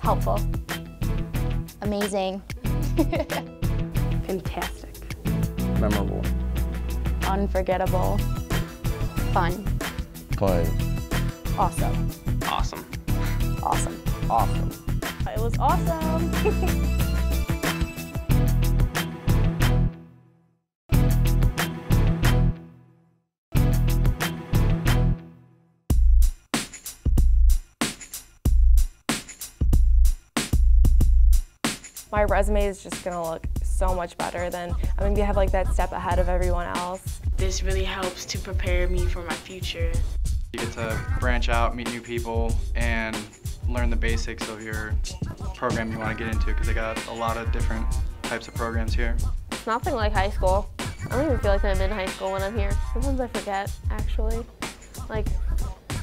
Helpful. Amazing. Fantastic. Memorable. Unforgettable. Fun. Fun. Awesome. Awesome. Awesome. Awesome. It was awesome. My resume is just gonna look so much better than, I'm gonna have like that step ahead of everyone else. This really helps to prepare me for my future. You get to branch out, meet new people, and learn the basics of your program you want to get into, because they got a lot of different types of programs here. It's nothing like high school. I don't even feel like I'm in high school when I'm here. Sometimes I forget, actually. Like,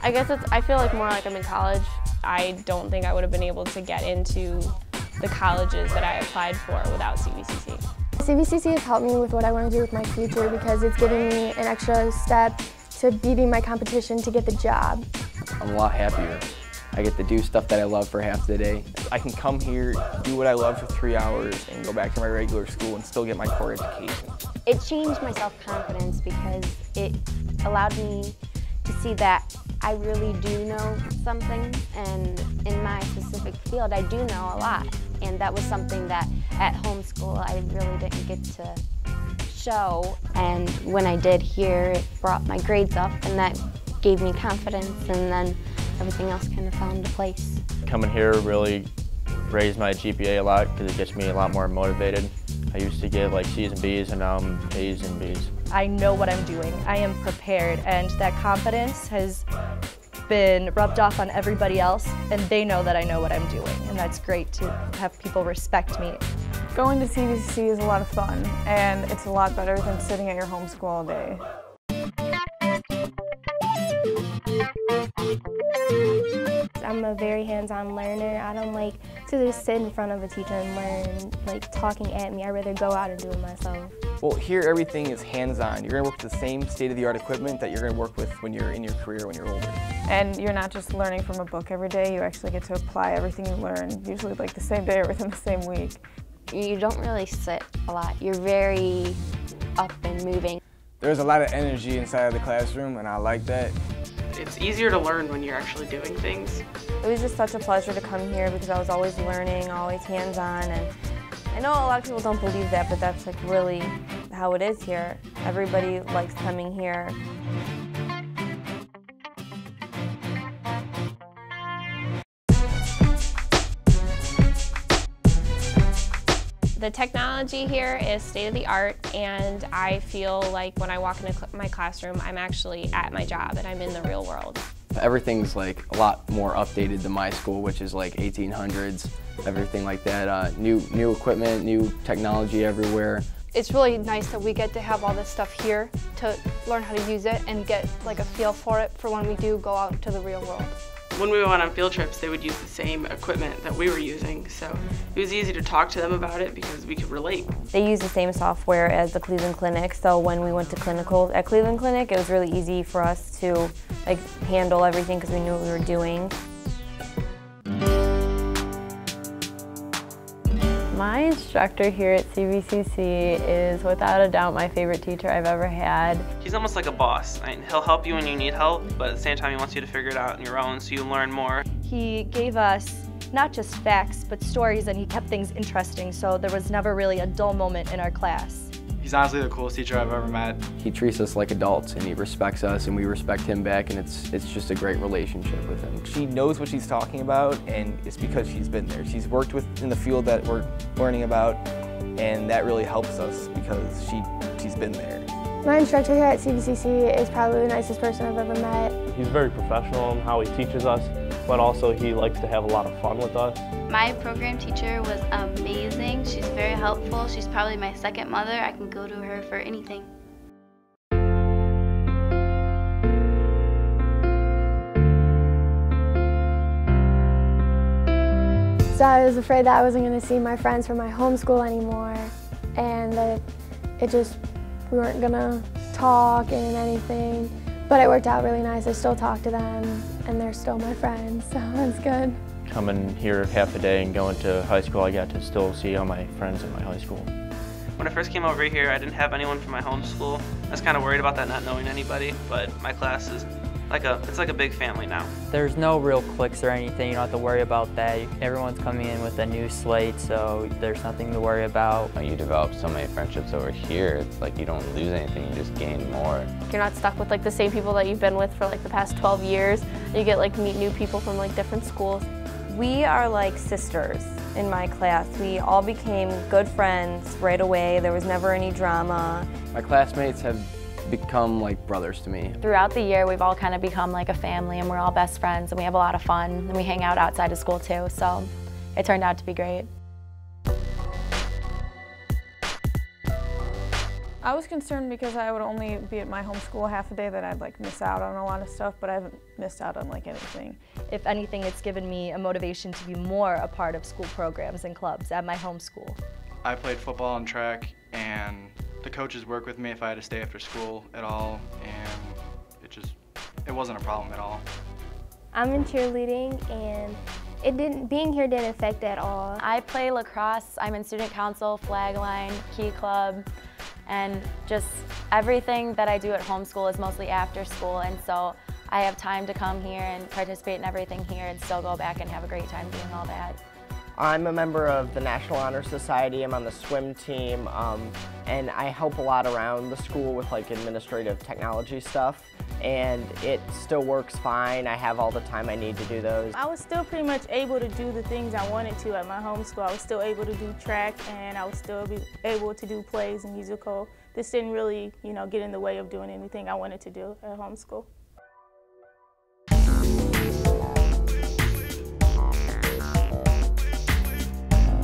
I guess I feel like more like I'm in college. I don't think I would have been able to get into the colleges that I applied for without CVCC. CVCC has helped me with what I want to do with my future because it's giving me an extra step to beating my competition to get the job. I'm a lot happier. I get to do stuff that I love for half the day. I can come here, do what I love for 3 hours, and go back to my regular school and still get my core education. It changed my self-confidence because it allowed me to see that I really do know something, and in my specific field I do know a lot. And that was something that at home school I really didn't get to show. And when I did here, it brought my grades up, and that gave me confidence, and then everything else kind of fell into place. Coming here really raised my GPA a lot because it gets me a lot more motivated. I used to get like C's and B's, and now I'm A's and B's. I know what I'm doing. I am prepared, and that confidence has been rubbed off on everybody else, and they know that I know what I'm doing, and that's great to have people respect me. Going to CVCC is a lot of fun, and it's a lot better than sitting at your home school all day. I'm a very hands-on learner. I don't like to just sit in front of a teacher and learn, like talking at me. I'd rather go out and do it myself. Well, here everything is hands-on. You're going to work with the same state-of-the-art equipment that you're going to work with when you're in your career, when you're older. And you're not just learning from a book every day, you actually get to apply everything you learn, usually like the same day or within the same week. You don't really sit a lot. You're very up and moving. There's a lot of energy inside of the classroom, and I like that. It's easier to learn when you're actually doing things. It was just such a pleasure to come here because I was always learning, always hands-on, and I know a lot of people don't believe that, but that's like really how it is here. Everybody likes coming here. The technology here is state-of-the-art, and I feel like when I walk into my classroom, I'm actually at my job and I'm in the real world. Everything's like a lot more updated than my school, which is like 1800s, everything like that. New equipment, new technology everywhere. It's really nice that we get to have all this stuff here to learn how to use it and get like a feel for it for when we do go out into the real world. When we went on field trips, they would use the same equipment that we were using, so it was easy to talk to them about it because we could relate. They use the same software as the Cleveland Clinic, so when we went to clinicals at Cleveland Clinic, it was really easy for us to like handle everything because we knew what we were doing. My instructor here at CVCC is without a doubt my favorite teacher I've ever had. He's almost like a boss. I mean, he'll help you when you need help, but at the same time he wants you to figure it out on your own so you learn more. He gave us not just facts, but stories, and he kept things interesting, so there was never really a dull moment in our class. He's honestly the coolest teacher I've ever met. He treats us like adults, and he respects us, and we respect him back, and it's just a great relationship with him. She knows what she's talking about, and it's because she's been there. She's worked in the field that we're learning about, and that really helps us because she's been there. My instructor here at CVCC is probably the nicest person I've ever met. He's very professional in how he teaches us, but also he likes to have a lot of fun with us. My program teacher was amazing. She's very helpful. She's probably my second mother. I can go to her for anything. So I was afraid that I wasn't going to see my friends from my homeschool anymore, and that we weren't going to talk and anything. But it worked out really nice. I still talk to them, and they're still my friends, so that's good. coming here half a day and going to high school, I got to still see all my friends in my high school. When I first came over here, I didn't have anyone from my home school. I was kind of worried about that, not knowing anybody, but my class is it's like a big family now. There's no real cliques or anything. You don't have to worry about that. Everyone's coming in with a new slate, so there's nothing to worry about. You develop so many friendships over here, it's like you don't lose anything, you just gain more. You're not stuck with like the same people that you've been with for like the past 12 years. You get like meet new people from like different schools. We are like sisters in my class. We all became good friends right away. There was never any drama. My classmates have become like brothers to me. Throughout the year, we've all kind of become like a family, and we're all best friends, and we have a lot of fun, and we hang out outside of school too, so it turned out to be great. I was concerned because I would only be at my home school half a day, that I'd like miss out on a lot of stuff, but I haven't missed out on like anything. If anything, it's given me a motivation to be more a part of school programs and clubs at my home school. I played football and track, and the coaches work with me if I had to stay after school at all, and it wasn't a problem at all. I'm in cheerleading, and being here didn't affect at all. I play lacrosse. I'm in student council, flag line, key club, and just everything that I do at home school is mostly after school, and so I have time to come here and participate in everything here and still go back and have a great time doing all that. I'm a member of the National Honor Society. I'm on the swim team, and I help a lot around the school with like administrative technology stuff, and it still works fine. I have all the time I need to do those. I was still pretty much able to do the things I wanted to at my home school. I was still able to do track, and I was still able to do plays and musical. This didn't really, get in the way of doing anything I wanted to do at home school.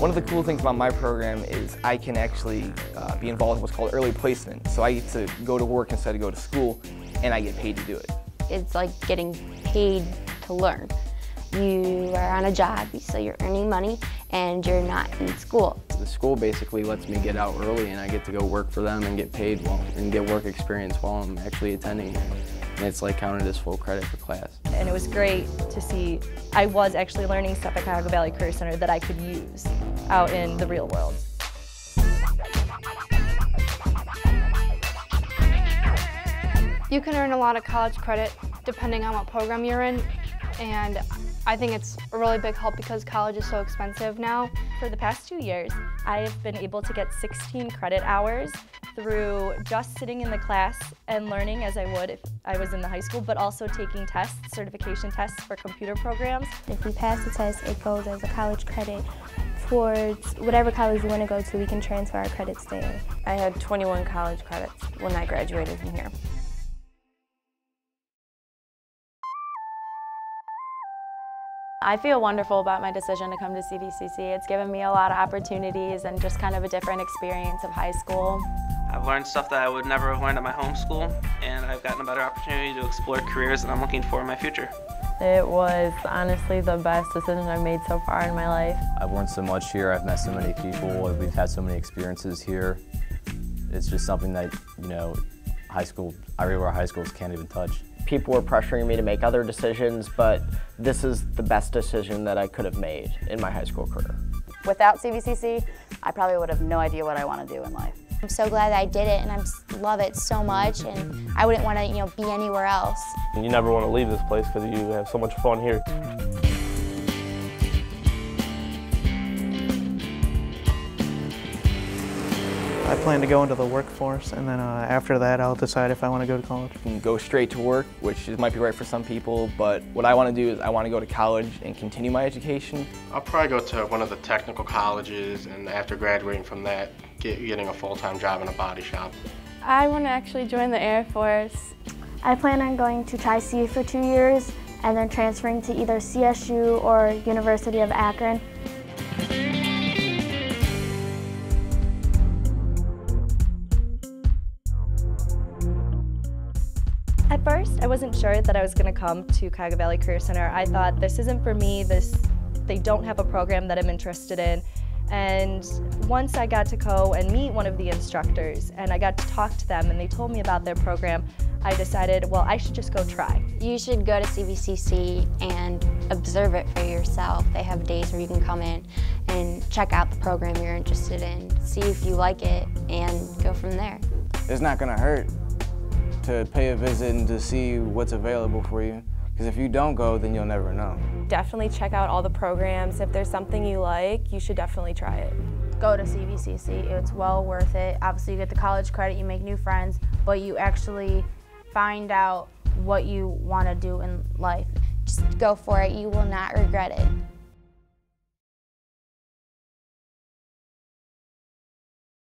One of the cool things about my program is I can actually be involved in what's called early placement. So I get to go to work instead of go to school, and I get paid to do it. It's like getting paid to learn. You are on a job, so you're earning money, and you're not in school. The school basically lets me get out early, and I get to go work for them and get paid and get work experience while I'm actually attending here. And it's like counted as full credit for class. And it was great to see I was actually learning stuff at Cuyahoga Valley Career Center that I could use out in the real world. You can earn a lot of college credit depending on what program you're in, and I think it's a really big help because college is so expensive now. For the past 2 years, I have been able to get 16 credit hours through just sitting in the class and learning as I would if I was in the high school, but also taking tests, certification tests for computer programs. If we pass the test, it goes as a college credit towards whatever college you want to go to. We can transfer our credits there. I had 21 college credits when I graduated from here. I feel wonderful about my decision to come to CVCC. It's given me a lot of opportunities and just kind of a different experience of high school. I've learned stuff that I would never have learned at my home school, and I've gotten a better opportunity to explore careers that I'm looking for in my future. It was honestly the best decision I've made so far in my life. I've learned so much here. I've met so many people. We've had so many experiences here. It's just something that, everywhere high schools can't even touch. People were pressuring me to make other decisions, but this is the best decision that I could have made in my high school career. Without CVCC, I probably would have no idea what I want to do in life. I'm so glad that I did it, and I love it so much, and I wouldn't want to, be anywhere else. You never want to leave this place because you have so much fun here. I plan to go into the workforce, and then after that I'll decide if I want to go to college. You can go straight to work, which might be right for some people, but what I want to do is I want to go to college and continue my education. I'll probably go to one of the technical colleges, and after graduating from that, getting a full-time job in a body shop. I want to actually join the Air Force. I plan on going to Tri-C for 2 years and then transferring to either CSU or University of Akron. At first, I wasn't sure that I was going to come to Cuyahoga Valley Career Center. I thought, this isn't for me, they don't have a program that I'm interested in. And once I got to go and meet one of the instructors and I got to talk to them and they told me about their program, I decided, well, I should just go try. You should go to CVCC and observe it for yourself. They have days where you can come in and check out the program you're interested in, see if you like it, and go from there. It's not going to hurt to pay a visit and to see what's available for you, because if you don't go, then you'll never know. Definitely check out all the programs. If there's something you like, you should definitely try it. Go to CVCC, it's well worth it. Obviously you get the college credit, you make new friends, but you actually find out what you want to do in life. Just go for it, you will not regret it.